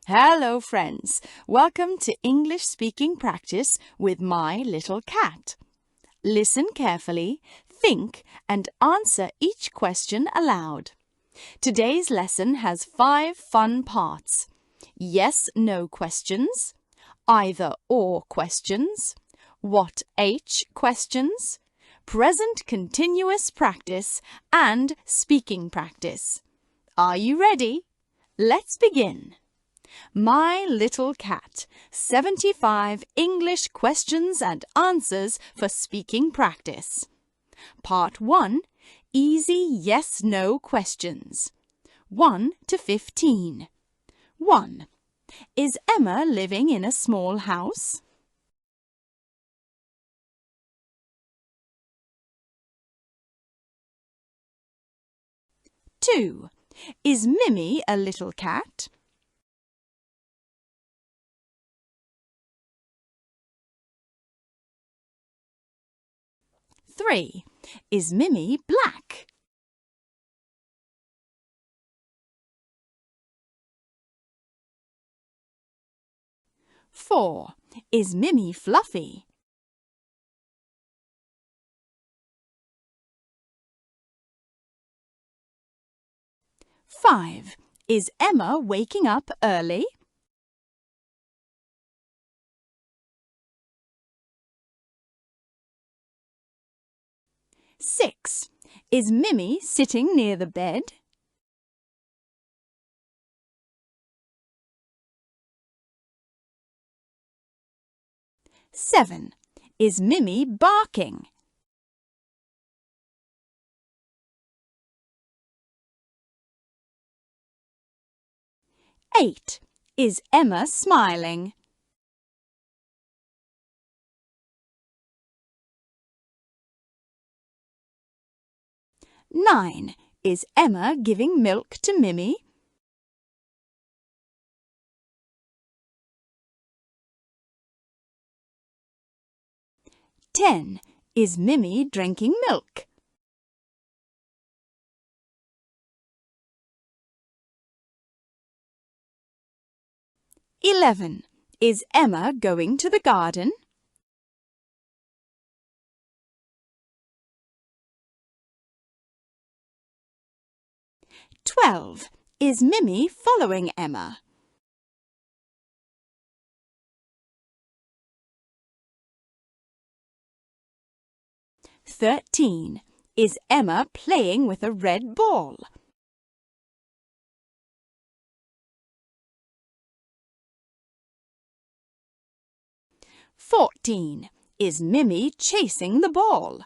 Hello, friends. Welcome to English speaking practice with my little cat. Listen carefully, think, and answer each question aloud. Today's lesson has 5 fun parts. Yes/no questions, either/or questions, what/H questions, present continuous practice, and speaking practice. Are you ready? Let's begin. My little cat, 75 English questions and answers for speaking practice. Part 1, easy yes/no questions. 1 to 15. 1. Is Emma living in a small house? 2. Is Mimi a little cat? 3. Is Mimi black? 4. Is Mimi fluffy? 5. Is Emma waking up early? 6. Is Mimi sitting near the bed? 7. Is Mimi barking? 8. Is Emma smiling? 9. Is Emma giving milk to Mimi? 10. Is Mimi drinking milk? 11. Is Emma going to the garden? 12. Is Mimi following Emma? 13. Is Emma playing with a red ball? 14. Is Mimi chasing the ball?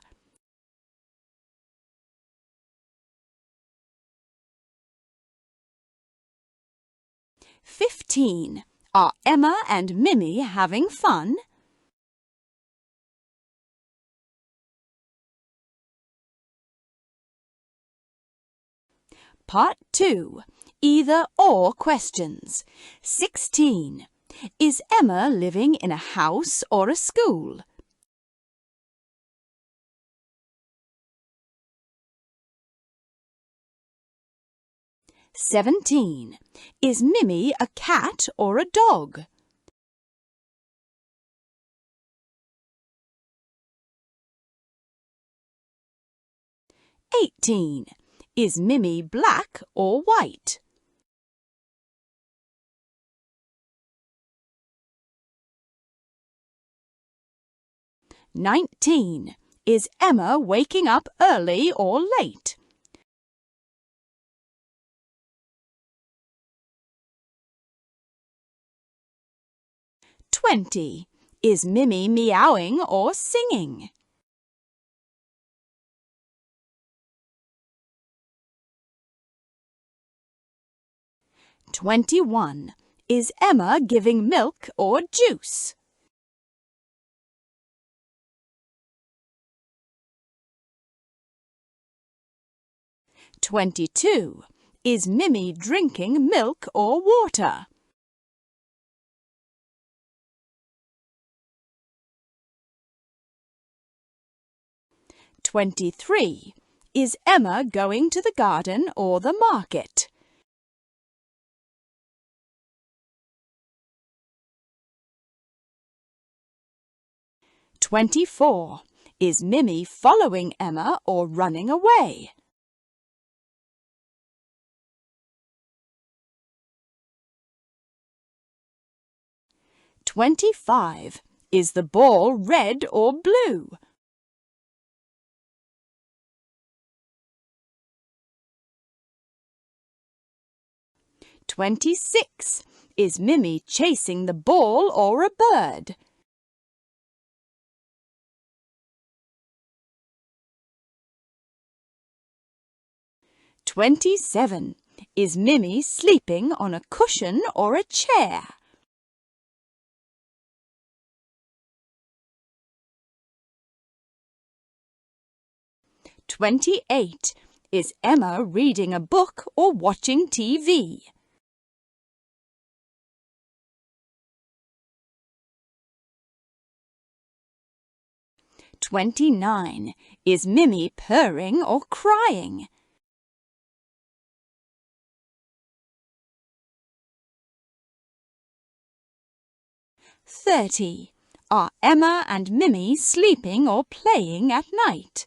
15. Are Emma and Mimi having fun? 2. Either/or questions. 16. Is Emma living in a house or a school? 17. Is Mimi a cat or a dog? 18. Is Mimi black or white? 19. Is Emma waking up early or late? 20. Is Mimi meowing or singing? 21. Is Emma giving milk or juice? 22. Is Mimi drinking milk or water? 23. Is Emma going to the garden or the market? 24. Is Mimmy following Emma or running away? 25. Is the ball red or blue? 26. Is Mimmy chasing the ball or a bird? 27. Is Mimmy sleeping on a cushion or a chair? 28. Is Emma reading a book or watching TV? 29. Is Mimmy purring or crying? 30. Are Emma and Mimmy sleeping or playing at night?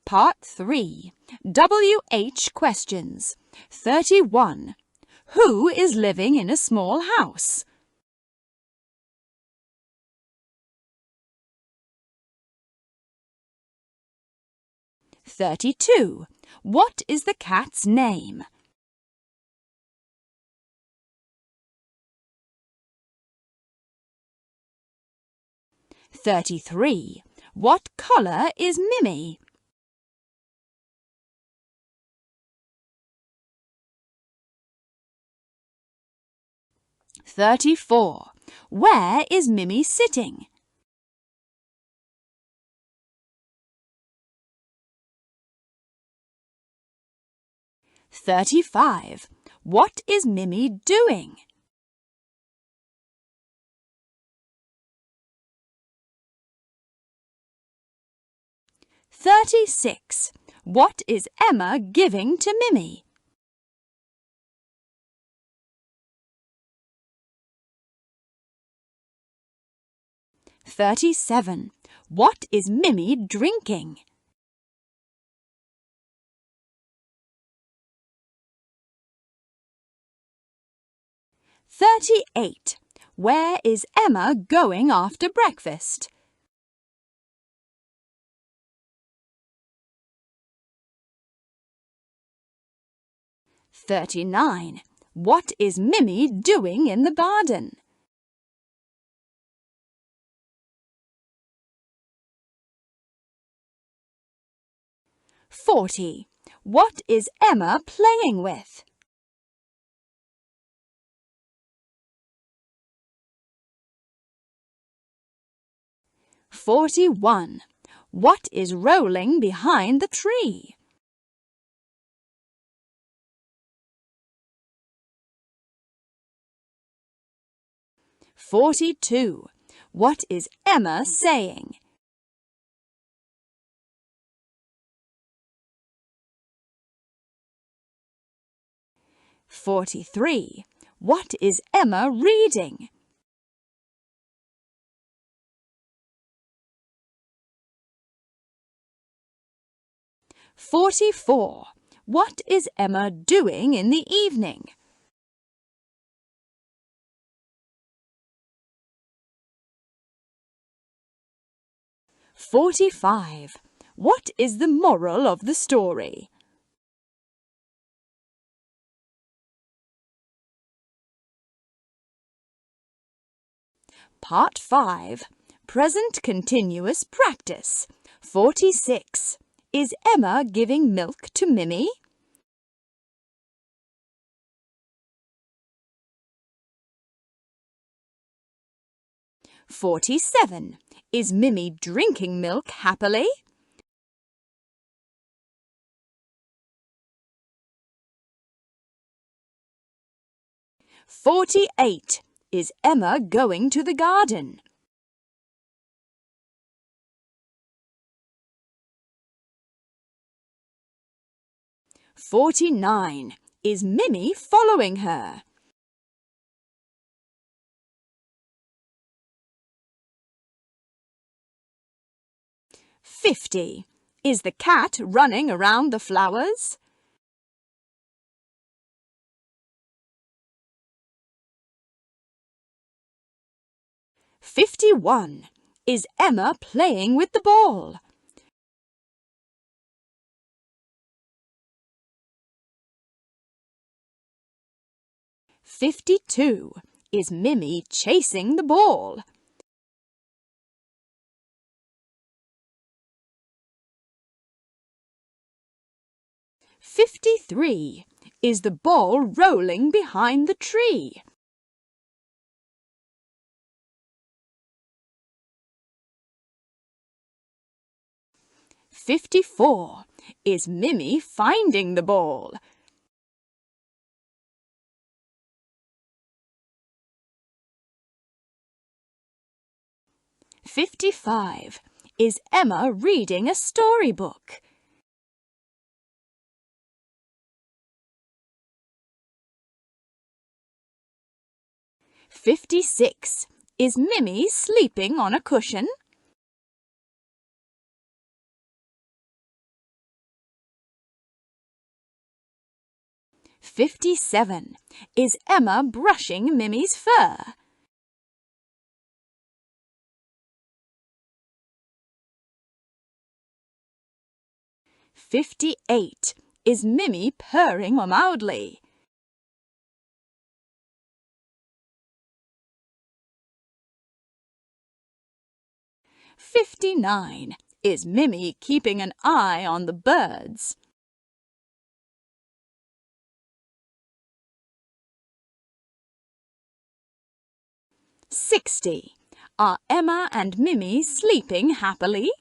3. WH questions. 31. Who is living in a small house? 32. What is the cat's name? 33. What colour is Mimmy? 34. Where is Mimmy sitting? 35. What is Mimmy doing? 36. What is Emma giving to Mimmy? 37. What is Mimmy drinking? 38. Where is Emma going after breakfast? 39. What is Mimmy doing in the garden? 40. What is Emma playing with? 41. What is rolling behind the tree? 42. What is Emma saying? 43. What is Emma reading? 44. What is Emma doing in the evening? 45. What is the moral of the story? 5. Present continuous practice. 46. Is Emma giving milk to Mimmy? 47. Is Mimmy drinking milk happily? 48. Is Emma going to the garden? 49. Is Mimmy following her? 50. Is the cat running around the flowers? 51. Is Emma playing with the ball? 52. Is Mimmy chasing the ball? 53. Is the ball rolling behind the tree? 54. Is Mimmy finding the ball? 55. Is Emma reading a storybook? 56. Is Mimmy sleeping on a cushion? 57. Is Emma brushing Mimmy's fur? 58. Is Mimmy purring loudly? 59. Is Mimmy keeping an eye on the birds? 60. Are Emma and Mimmy sleeping happily?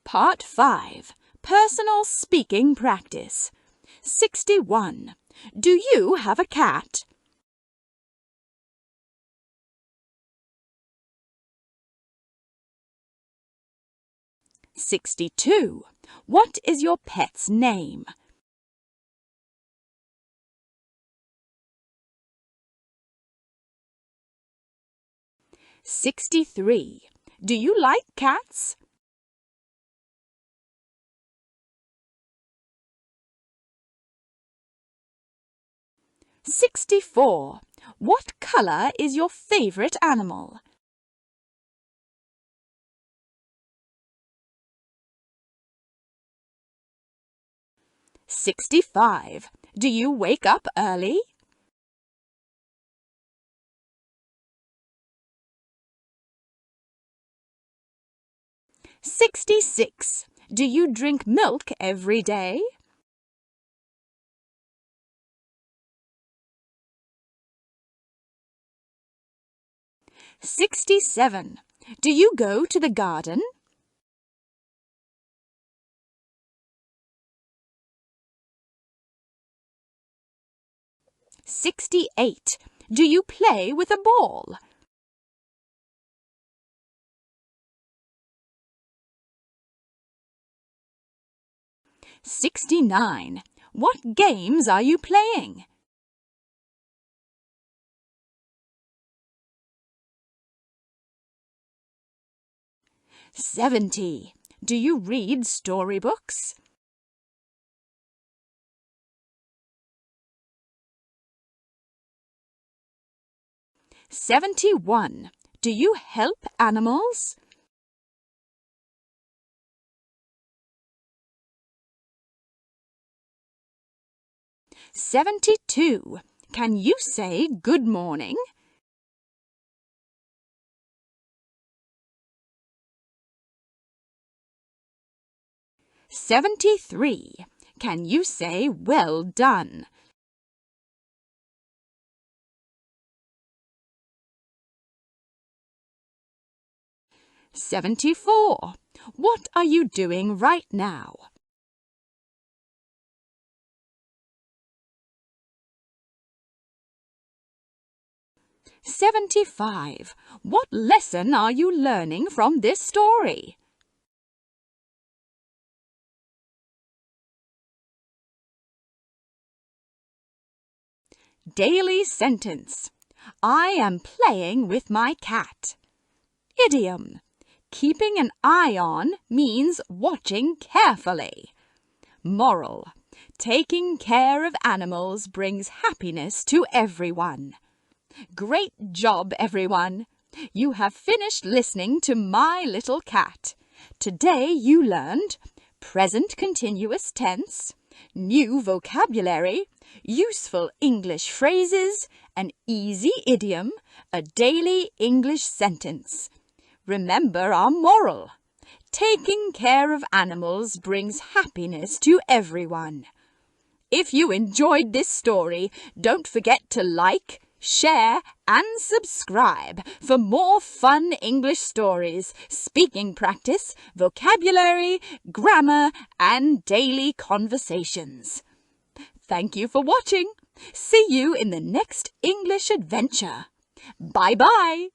5. Personal speaking practice. 61. Do you have a cat? 62. What is your pet's name? 63. Do you like cats? 64. What colour is your favourite animal? 65. Do you wake up early? 66. Do you drink milk every day? 67. Do you go to the garden? 68. Do you play with a ball? 69. What games are you playing? 70. Do you read storybooks? 71. Do you help animals? 72. Can you say good morning? 73. Can you say well done? 74. What are you doing right now? 75. What lesson are you learning from this story? Daily sentence. I am playing with my cat. Idiom. Keeping an eye on means watching carefully. Moral. Taking care of animals brings happiness to everyone. Great job, everyone! You have finished listening to My Little Cat. Today you learned present continuous tense, new vocabulary, useful English phrases, an easy idiom, a daily English sentence. Remember our moral. Taking care of animals brings happiness to everyone. If you enjoyed this story, don't forget to like, share and subscribe for more fun English stories, speaking practice, vocabulary, grammar and daily conversations. Thank you for watching. See you in the next English adventure. Bye-bye.